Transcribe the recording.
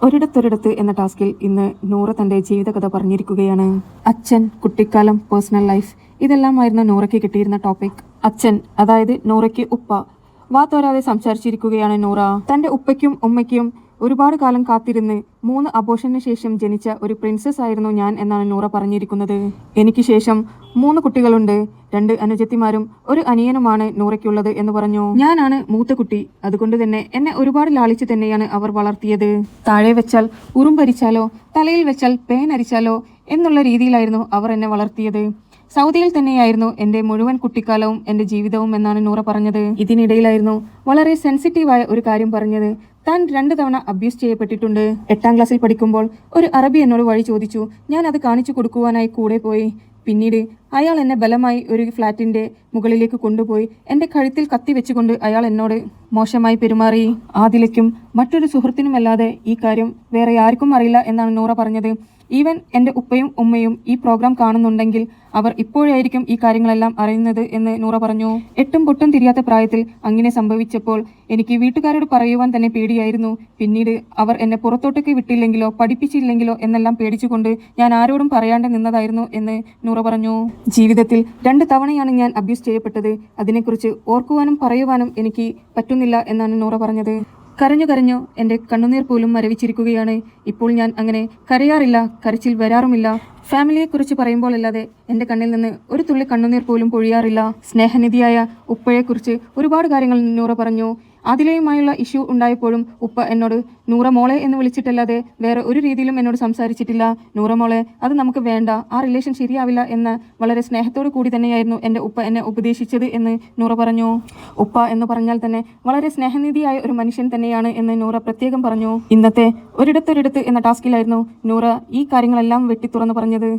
ഒരിടത്തൊരിടത്ത് എന്ന ടാസ്കിൽ ഇന്ന് നൂറ തന്റെ ജീവിതകഥ പറഞ്ഞിരിക്കുകയാണ്. അച്ഛൻ, കുട്ടിക്കാലം, പേഴ്സണൽ ലൈഫ്, ഇതെല്ലാമായിരുന്നു നൂറയ്ക്ക് കിട്ടിയിരുന്ന ടോപ്പിക്. അച്ഛൻ, അതായത് നൂറയ്ക്ക് ഉപ്പ. വാ തോരാതെ സംസാരിച്ചിരിക്കുകയാണ് നൂറ. തന്റെ ഉപ്പയ്ക്കും ഉമ്മയ്ക്കും ഒരുപാട് കാലം കാത്തിരുന്ന് 3 അബോർഷന് ശേഷം ജനിച്ച ഒരു പ്രിൻസസ് ആയിരുന്നു ഞാൻ എന്നാണ് നൂറ പറഞ്ഞിരിക്കുന്നത്. എനിക്ക് ശേഷം 3 കുട്ടികളുണ്ട്. 2 അനുജത്തിമാരും 1 അനിയനുമാണ് നൂറയ്ക്കുള്ളത് എന്ന് പറഞ്ഞു. ഞാനാണ് മൂത്ത കുട്ടി. അതുകൊണ്ട് തന്നെ എന്നെ ഒരുപാട് ലാളിച്ച് തന്നെയാണ് അവർ വളർത്തിയത്. താഴെ വെച്ചാൽ ഉറുമ്പരിച്ചാലോ, തലയിൽ വെച്ചാൽ പേനരിച്ചാലോ എന്നുള്ള രീതിയിലായിരുന്നു അവർ എന്നെ വളർത്തിയത്. സൗദിയിൽ തന്നെയായിരുന്നു എന്റെ മുഴുവൻ കുട്ടിക്കാലവും എന്റെ ജീവിതവും എന്നാണ് നൂറ പറഞ്ഞത്. ഇതിനിടയിലായിരുന്നു വളരെ സെൻസിറ്റീവായ ഒരു കാര്യം പറഞ്ഞത്. താൻ 2 തവണ അബ്യൂസ് ചെയ്യപ്പെട്ടിട്ടുണ്ട്. 8ാം ക്ലാസ്സിൽ പഠിക്കുമ്പോൾ ഒരു അറബി എന്നോട് വഴി ചോദിച്ചു. ഞാൻ അത് കാണിച്ചു കൊടുക്കുവാനായി കൂടെ പോയി. പിന്നീട് അയാൾ എന്നെ ബലമായി ഒരു ഫ്ലാറ്റിന്റെ മുകളിലേക്ക് കൊണ്ടുപോയി എന്റെ കഴുത്തിൽ കത്തി വെച്ചുകൊണ്ട് അയാൾ എന്നോട് മോശമായി പെരുമാറി. ആദിലയ്ക്കും മറ്റൊരു സുഹൃത്തിനുമല്ലാതെ ഈ കാര്യം വേറെ ആർക്കും അറിയില്ല എന്നാണ് നൂറ പറഞ്ഞത്. ഈവൻ എന്റെ ഉപ്പയും ഉമ്മയും ഈ പ്രോഗ്രാം കാണുന്നുണ്ടെങ്കിൽ അവർ ഇപ്പോഴായിരിക്കും ഈ കാര്യങ്ങളെല്ലാം അറിയുന്നത് എന്ന് നൂറ പറഞ്ഞു. എട്ടും പൊട്ടും തിരിയാത്ത പ്രായത്തിൽ അങ്ങനെ സംഭവിച്ചപ്പോൾ എനിക്ക് വീട്ടുകാരോട് പറയുവാൻ തന്നെ പേടിയായിരുന്നു. പിന്നീട് അവർ എന്നെ പുറത്തോട്ടേക്ക് വിട്ടില്ലെങ്കിലോ പഠിപ്പിച്ചില്ലെങ്കിലോ എന്നെല്ലാം പേടിച്ചുകൊണ്ട് ഞാൻ ആരോടും പറയാണ്ട് നിന്നതായിരുന്നു എന്ന് നൂറ പറഞ്ഞു. ജീവിതത്തിൽ 2 തവണയാണ് ഞാൻ അബ്യൂസ് ചെയ്യപ്പെട്ടത്. അതിനെക്കുറിച്ച് ഓർക്കുവാനും പറയുവാനും എനിക്ക് പറ്റുന്നില്ല എന്നാണ് നൂറ പറഞ്ഞത്. കരഞ്ഞു കരഞ്ഞു എന്റെ കണ്ണുനീർ പോലും മരവിച്ചിരിക്കുകയാണ്. ഇപ്പോൾ ഞാൻ അങ്ങനെ കരയാറില്ല, കരച്ചിൽ വരാറുമില്ല. ഫാമിലിയെക്കുറിച്ച് പറയുമ്പോഴല്ലാതെ എൻ്റെ കണ്ണിൽ നിന്ന് ഒരു തുള്ളി കണ്ണുനീർ പോലും പൊഴിയാറില്ല. സ്നേഹനിധിയായ ഉപ്പയെക്കുറിച്ച് ഒരുപാട് കാര്യങ്ങൾ നൂറ പറഞ്ഞു. ആദിലയുമായുള്ള ഇഷ്യൂ ഉണ്ടായപ്പോഴും ഉപ്പ എന്നോട് നൂറ മോളെ എന്ന് വിളിച്ചിട്ടല്ലാതെ വേറെ ഒരു രീതിയിലും എന്നോട് സംസാരിച്ചിട്ടില്ല. നൂറ മോളെ, അത് നമുക്ക് വേണ്ട, ആ റിലേഷൻ ശരിയാവില്ല എന്ന് വളരെ സ്നേഹത്തോടു കൂടി തന്നെയായിരുന്നു എൻ്റെ ഉപ്പ എന്നെ ഉപദേശിച്ചത് എന്ന് നൂറ പറഞ്ഞു. ഉപ്പ എന്ന് പറഞ്ഞാൽ തന്നെ വളരെ സ്നേഹനിധിയായ ഒരു മനുഷ്യൻ തന്നെയാണ് എന്ന് നൂറ പ്രത്യേകം പറഞ്ഞു. ഇന്നത്തെ ഒരിടത്തൊരിടത്ത് എന്ന ടാസ്കിലായിരുന്നു നൂറ ഈ കാര്യങ്ങളെല്ലാം വെട്ടി തുറന്നു പറഞ്ഞത്.